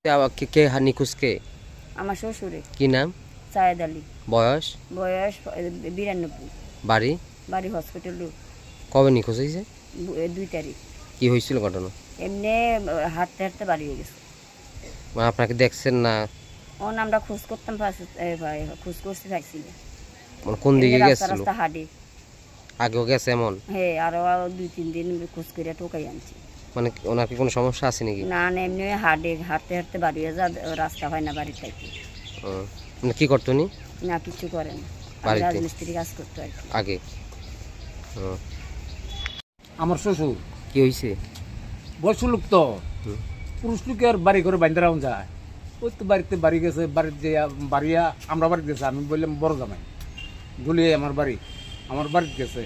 কে নিখোঁজ কে? আমার শ্বশুরে। কি নাম? সায়েদ আলী। বয়স? বয়স 92। বাড়ি? বাড়ি হসপিটাল রোড। কবে নিখোঁজ হয়েছে? 2 তারিখ। কি হয়েছিল ঘটনা? এমনি হাঁটতে হাঁটতে বাড়ি হয়ে গেছে। মানে আপনাকে দেখছেন না? আমরা খোঁজ করতাম, খোঁজ করতে পারছি না। মানে কোন দিকে গেছিল? রাস্তা হাঁটে। আগেও গেছে এমন? হ্যাঁ, আরো 2-3 দিন খোঁজ করে টোকাই আনছি। মানে ওনার কি কোনো সমস্যা আছে নাকি? না, এমনি হাঁটতে হাঁটতে বাড়ি হয়ে যা, রাস্তা হয় না বাড়ির থেকে। মানে কি করতো নি? না, কিছু করে না, রাজমিস্ত্রি কাজ করতো আর কি আগে। আমার শ্বশুর। কি হয়েছে? বয়স্ক লোক তো, পুরুষ লোকের বাড়ি করে বাইন্দা রাউন যায়। ওই তো বাড়িতে বাড়ি গেছে, বাড়িতে যে বাড়িয়া আমরা বাড়িতে গেছে। আমি বললাম বড় জামাই দলিয়ে আমার বাড়িতে গেছে।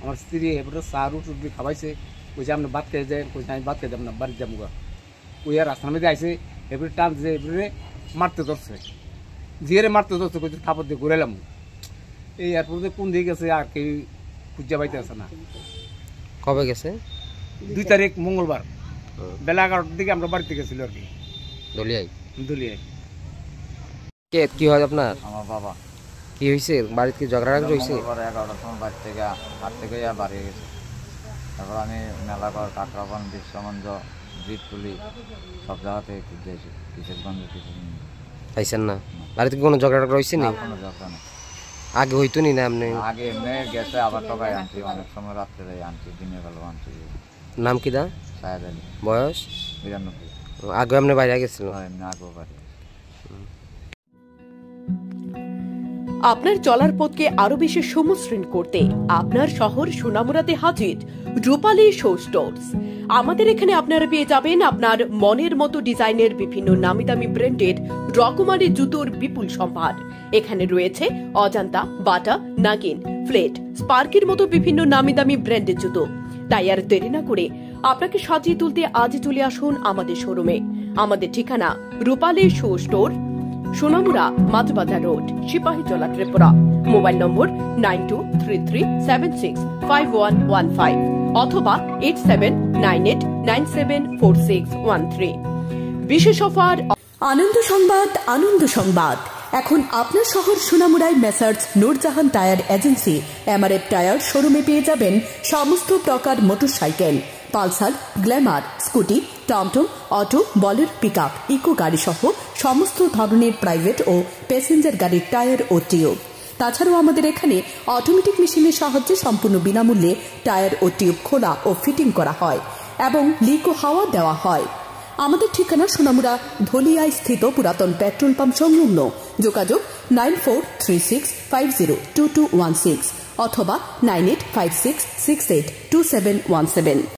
আমার স্ত্রী এবারে চা রুটি খাওয়াইছে। ওই যে আপনি ভাত খেয়ে যায়, কই আমি ভাত খেয়ে যাব না, বাড়িতে যাবো গা। ওই আর রাস্তার মধ্যে আইসে, এবারে টান যে এবারে মারতে ধরছে, জিয়ারে মারতে ধরছে, কই থাপড় দিয়ে ঘুরাইলাম। এই এয়ারপোর্টে কোন দিকে গেছে আর কেউ খুঁজে পাইতে আছে না। কবে গেছে? 2 তারিখ মঙ্গলবার বেলা 11টার দিকে আমরা বাড়িতে গেছিল আর কি, দলিয়ায়। কে কি হয় আপনার? আমার বাবা। কি হয়েছে? বাড়িতে কি ঝগড়া হয়েছে? 11টার সময় বাড়ি থেকে হাট থেকে বাড়ি গেছে। তারপর আমি মেলাঘর, কাকরাবন, বিশ্বমঞ্জ, জিতপুলি সব জায়গা থেকে খুঁজেছি, কিশোরগঞ্জ পাইছেন না? বাড়িতে কোনো ঝগড়া রয়েছে না? কোনো ঝগড়া নেই। আগে হইতো নি না? আপনি আগে এমনি গেছে, আবার টকায় আনছি, অনেক সময় রাত্রে আনছি, দিনের বেলা আনছি। নাম কি দা? সায়েদ আলী। বয়স? 92। আগে আপনি বাইরে গেছিল? এমনি আগেও বাড়ি। আপনার চলার পথকে আরো বেশি সমশ্রীণ করতে আপনার শহর সোনামুড়াতে হাজির রূপালী শো স্টোরস। আমাদের এখানে আপনারা পেয়ে যাবেন আপনার মনের মতো ডিজাইনের বিভিন্ন নামি দামি ব্র্যান্ডের রকমারি জুতোর বিপুল সম্ভার। এখানে রয়েছে অজান্তা, বাটা, নাগিন, ফ্লেট, স্পার্কের মতো বিভিন্ন নামি দামি ব্র্যান্ডের জুতো। তাই আর দেরি না করে আপনাকে সাজিয়ে তুলতে আজই চলে আসুন আমাদের শোরুমে। আমাদের ঠিকানা Rupali show store, Sonamura, Majhbazar road, Sepahijala, Tripura. Mobile number 9233765115 অথবা 8798974613। বিশেষ অফার। আনন্দ সংবাদ। এখন আপনার শহর সোনামুড়ায় messrs Noorjahan tyre agency MRF tyre শোরুমে পেয়ে যাবেন সমস্ত প্রকার মোটরসাইকেল, পালসার, গ্ল্যামার, স্কুটি, টমটম, অটো, বলেরো, পিকআপ, ইকো গাড়ি সহ সমস্ত ধরনের প্রাইভেট ও প্যাসেঞ্জার গাড়ির টায়ার ও টিউব। তাছাড়াও আমাদের এখানে অটোমেটিক মেশিনের সাহায্যে সম্পূর্ণ বিনামূল্যে টায়ার ও টিউব খোলা ও ফিটিং করা হয় এবং লিক ও হাওয়া দেওয়া হয়। আমাদের ঠিকানা সোনামুড়া ধলিয়ায় স্থিত পুরাতন পেট্রোল পাম্প সংলগ্ন। যোগাযোগ 9436502216 অথবা 9856682717।